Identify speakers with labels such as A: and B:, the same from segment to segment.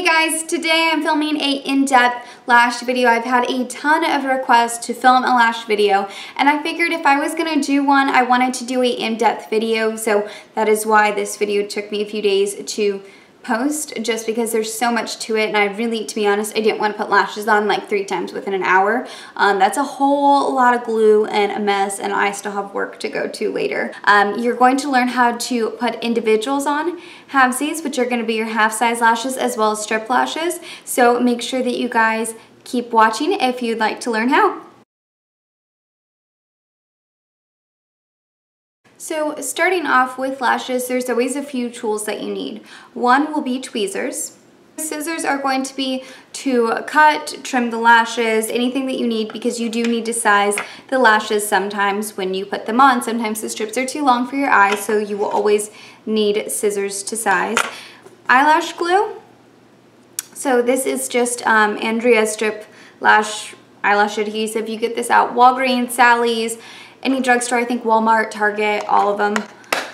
A: Hey guys, today I'm filming a in-depth lash video. I've had a ton of requests to film a lash video, and I figured if I was gonna do one, I wanted to do a in-depth video, so that is why this video took me a few days to post, just because there's so much to it, and I really, to be honest, I didn't want to put lashes on like 3 times within an hour. That's a whole lot of glue and a mess, and I still have work to go to later. You're going to learn how to put individuals on, halvesies, which are going to be your half-size lashes, as well as strip lashes, so make sure that you guys keep watching if you'd like to learn how. So starting off with lashes, there's always a few tools that you need. One will be tweezers. Scissors are going to be to cut, trim the lashes, anything that you need, because you do need to size the lashes sometimes when you put them on. Sometimes the strips are too long for your eyes, so you will always need scissors to size. Eyelash glue. So this is just Andrea strip eyelash adhesive. You get this out Walgreens, Sally's, any drugstore, I think Walmart, Target, all of them.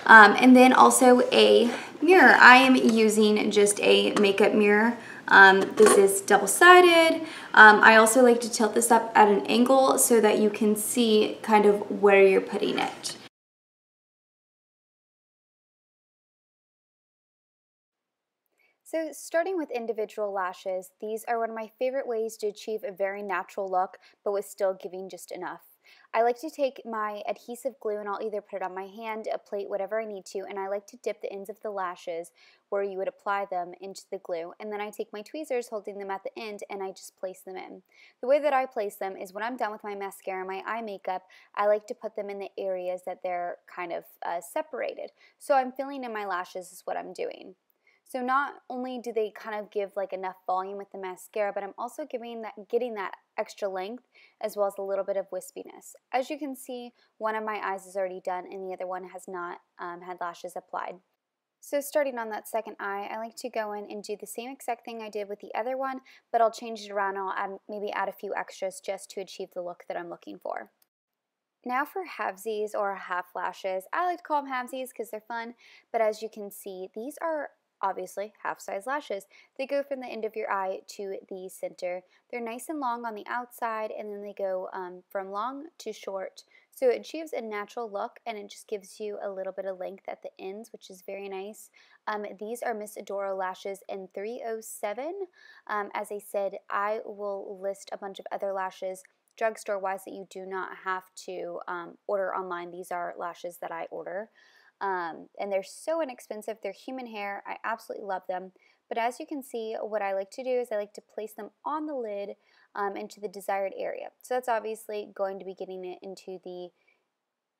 A: And then also a mirror. I am using just a makeup mirror. This is double-sided. I also like to tilt this up at an angle so that you can see kind of where you're putting it. So starting with individual lashes, these are one of my favorite ways to achieve a very natural look, but with still giving just enough. I like to take my adhesive glue and I'll either put it on my hand, a plate, whatever I need to, and I like to dip the ends of the lashes where you would apply them into the glue, and then I take my tweezers holding them at the end and I just place them in. The way that I place them is when I'm done with my mascara and my eye makeup, I like to put them in the areas that they're kind of separated. So I'm filling in my lashes is what I'm doing. So not only do they kind of give like enough volume with the mascara, but I'm also getting that extra length as well as a little bit of wispiness. As you can see, one of my eyes is already done and the other one has not had lashes applied. So starting on that second eye, I like to go in and do the same exact thing I did with the other one, but I'll change it around and I'll maybe add a few extras just to achieve the look that I'm looking for. Now for halvesies or half lashes. I like to call them halvesies because they're fun, but as you can see, these are obviously half-size lashes. They go from the end of your eye to the center. They're nice and long on the outside, and then they go from long to short. So it achieves a natural look, and it just gives you a little bit of length at the ends, which is very nice. These are Miss Adoro lashes in 307. As I said, I will list a bunch of other lashes drugstore-wise that you do not have to order online. These are lashes that I order. And they're so inexpensive. They're human hair. I absolutely love them. But as you can see, what I like to do is I like to place them on the lid into the desired area. So that's obviously going to be getting it into the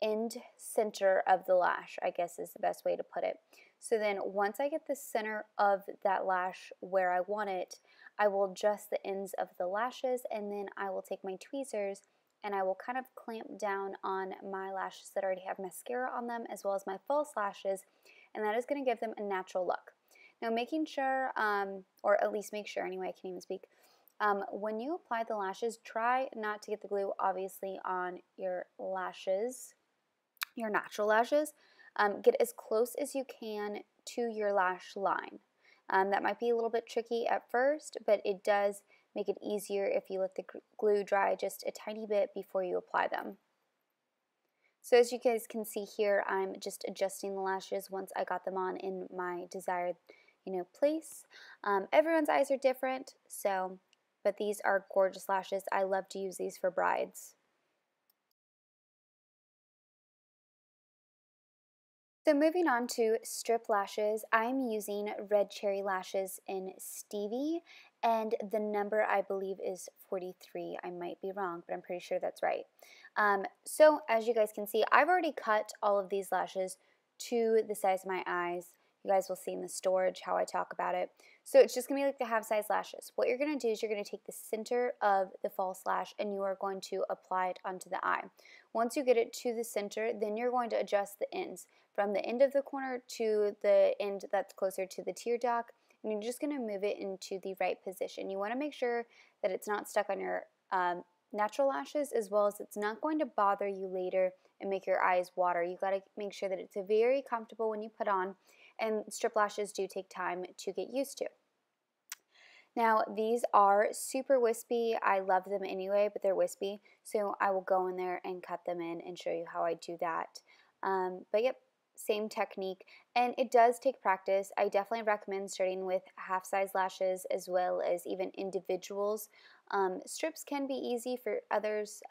A: end center of the lash, I guess is the best way to put it. So then once I get the center of that lash where I want it, I will adjust the ends of the lashes, and then I will take my tweezers and I will kind of clamp down on my lashes that already have mascara on them, as well as my false lashes, and that is going to give them a natural look. Now making sure, or at least make sure anyway, I can't even speak, when you apply the lashes, try not to get the glue obviously on your lashes, your natural lashes. Get as close as you can to your lash line. That might be a little bit tricky at first, but it does make it easier if you let the glue dry just a tiny bit before you apply them. So as you guys can see here, I'm just adjusting the lashes once I got them on in my desired, place. Everyone's eyes are different, but these are gorgeous lashes. I love to use these for brides. So moving on to strip lashes, I'm using Red Cherry Lashes in Stevie, and the number I believe is 43. I might be wrong, but I'm pretty sure that's right. So as you guys can see, I've already cut all of these lashes to the size of my eyes. You guys will see in the storage how I talk about it. So it's just going to be like the half-size lashes. What you're going to do is you're going to take the center of the false lash and you are going to apply it onto the eye. Once you get it to the center, then you're going to adjust the ends from the end of the corner to the end that's closer to the tear duct, and you're just going to move it into the right position. You want to make sure that it's not stuck on your natural lashes, as well as it's not going to bother you later and make your eyes water. You got to make sure that it's very comfortable when you put on, and strip lashes do take time to get used to. Now, these are super wispy. I love them anyway, but they're wispy. So I will go in there and cut them in and show you how I do that. But yep, same technique. And it does take practice. I definitely recommend starting with half-size lashes as well as even individuals. Strips can be easy for others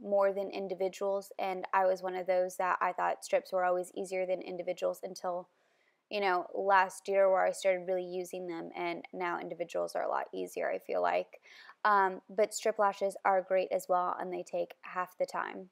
A: more than individuals. And I was one of those that I thought strips were always easier than individuals until last year where I started really using them, and now individuals are a lot easier, I feel like. But strip lashes are great as well, and they take half the time.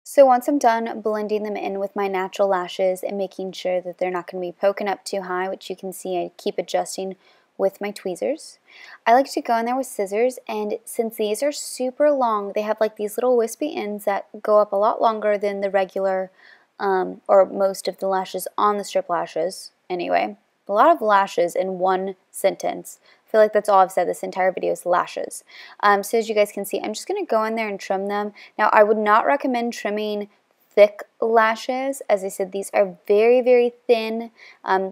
A: So once I'm done blending them in with my natural lashes and making sure that they're not going to be poking up too high, which you can see I keep adjusting with my tweezers, I like to go in there with scissors, and since these are super long, they have like these little wispy ends that go up a lot longer than the regular or most of the lashes on the strip lashes anyway. A lot of lashes in one sentence. I feel like that's all I've said this entire video is lashes. So as you guys can see, I'm just going to go in there and trim them. Now, I would not recommend trimming thick lashes. As I said, these are very, very thin.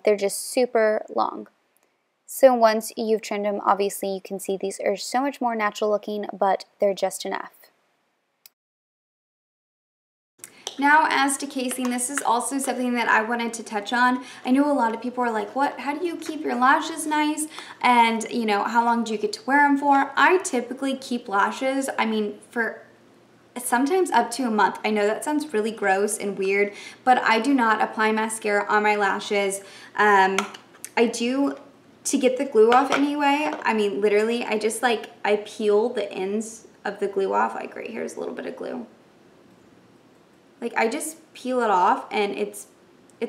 A: They're just super long. So once you've trimmed them, obviously you can see these are so much more natural looking, but they're just enough. Now, as to casing, this is also something that I wanted to touch on. I know a lot of people are like, what, how do you keep your lashes nice? And, how long do you get to wear them for? I typically keep lashes, for sometimes up to a month. I know that sounds really gross and weird, but I do not apply mascara on my lashes. I do to get the glue off anyway. Literally, I peel the ends of the glue off. Like right here's a little bit of glue. I just peel it off and it's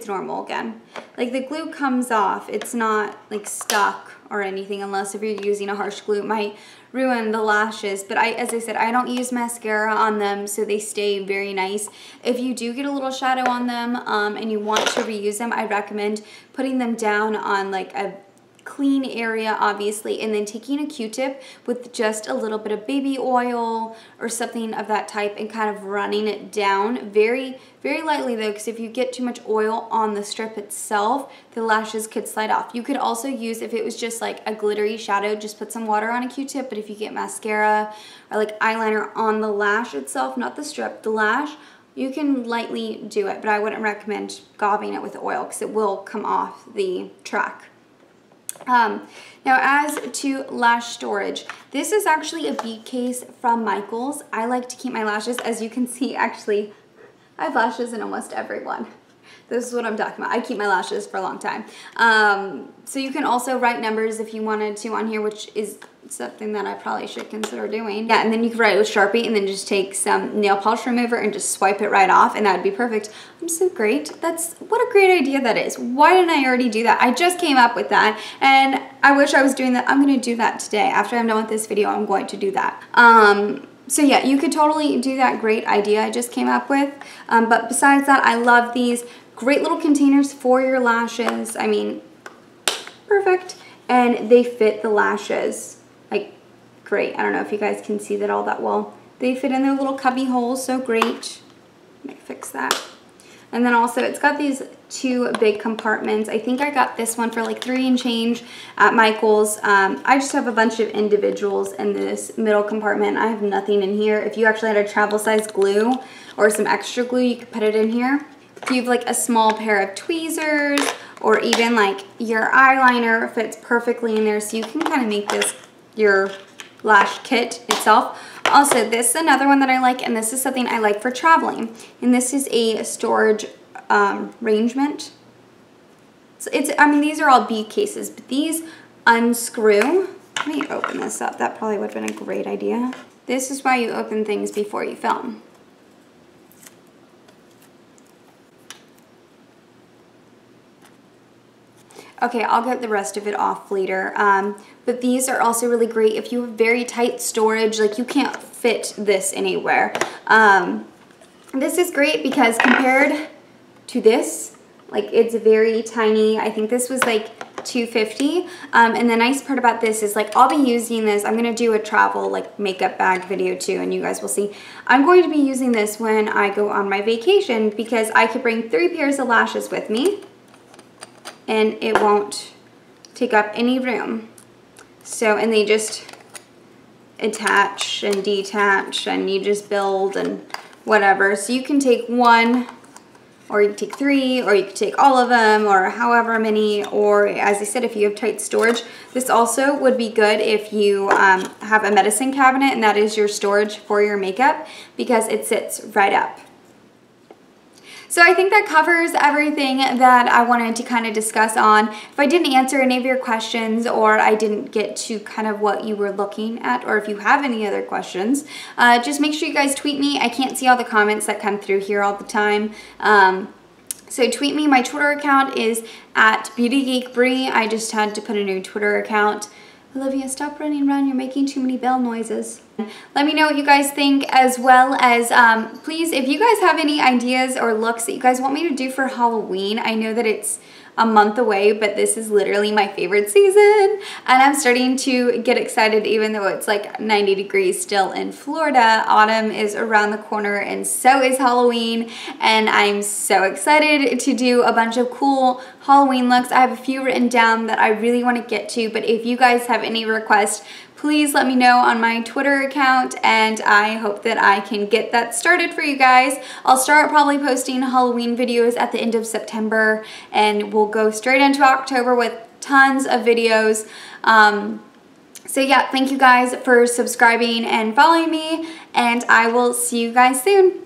A: normal again. The glue comes off. It's not stuck or anything, unless if you're using a harsh glue, it might ruin the lashes. But as I said, I don't use mascara on them, so they stay very nice. If you do get a little shadow on them and you want to reuse them, I recommend putting them down on a clean area, obviously, and then taking a Q-tip with just a little bit of baby oil or something of that type and kind of running it down very, very lightly though, because if you get too much oil on the strip itself, the lashes could slide off. You could also use, if it was just a glittery shadow, just put some water on a Q-tip, but if you get mascara or eyeliner on the lash itself, not the strip, the lash, you can lightly do it, but I wouldn't recommend gobbing it with oil because it will come off the track. Now, as to lash storage, this is actually a bead case from Michaels. I like to keep my lashes, as you can see, actually, I have lashes in almost every one. This is what I'm talking about. I keep my lashes for a long time. So you can also write numbers if you wanted to on here, which is something that I probably should consider doing. Yeah, and then you can write it with Sharpie and then just take some nail polish remover and just swipe it right off, and that would be perfect. I'm so great. What a great idea that is. Why didn't I already do that? I just came up with that, and I wish I was doing that. I'm going to do that today. After I'm done with this video, I'm going to do that. So yeah, you could totally do that great idea I just came up with. But besides that, I love these. Great little containers for your lashes. Perfect. And they fit the lashes great. I don't know if you guys can see that all that well. They fit in their little cubby holes, so great. Let me fix that. And then also it's got these two big compartments. I think I got this one for $3 and change at Michael's. I just have a bunch of individuals in this middle compartment. I have nothing in here. If you actually had a travel size glue or some extra glue, you could put it in here. If you have a small pair of tweezers or even your eyeliner fits perfectly in there, so you can kind of make this your lash kit itself. Also, this is another one that I like, and this is something I like for traveling. And this is a storage arrangement. So these are all bead cases, but these unscrew. Let me open this up. That probably would have been a great idea. This is why you open things before you film. Okay, I'll get the rest of it off later. But these are also really great if you have very tight storage, you can't fit this anywhere. This is great because compared to this, it's very tiny. I think this was $2.50. And the nice part about this is like I'll be using this. I'm gonna do a travel like makeup bag video too, and you guys will see. I'm going to be using this when I go on my vacation because I could bring 3 pairs of lashes with me and it won't take up any room. So, and they just attach and detach and you just build and whatever. So you can take 1, or you can take 3, or you can take all of them, or however many, or as I said, if you have tight storage. This also would be good if you have a medicine cabinet and that is your storage for your makeup because it sits right up. So I think that covers everything that I wanted to kind of discuss on. If I didn't answer any of your questions or I didn't get to kind of what you were looking at, or if you have any other questions, just make sure you guys tweet me. I can't see all the comments that come through here all the time. So tweet me. My Twitter account is @BeautyGeekBrie. I just had to put a new Twitter account. Olivia, stop running around. You're making too many bell noises. Let me know what you guys think, as well as please, if you guys have any ideas or looks that you guys want me to do for Halloween. I know that it's a month away, but this is literally my favorite season and I'm starting to get excited even though it's like 90 degrees still in Florida. Autumn is around the corner and so is Halloween, and I'm so excited to do a bunch of cool Halloween looks. I have a few written down that I really want to get to, but if you guys have any requests, please let me know on my Twitter account and I hope that I can get that started for you guys. I'll start probably posting Halloween videos at the end of September and we'll go straight into October with tons of videos. So yeah, thank you guys for subscribing and following me, and I will see you guys soon.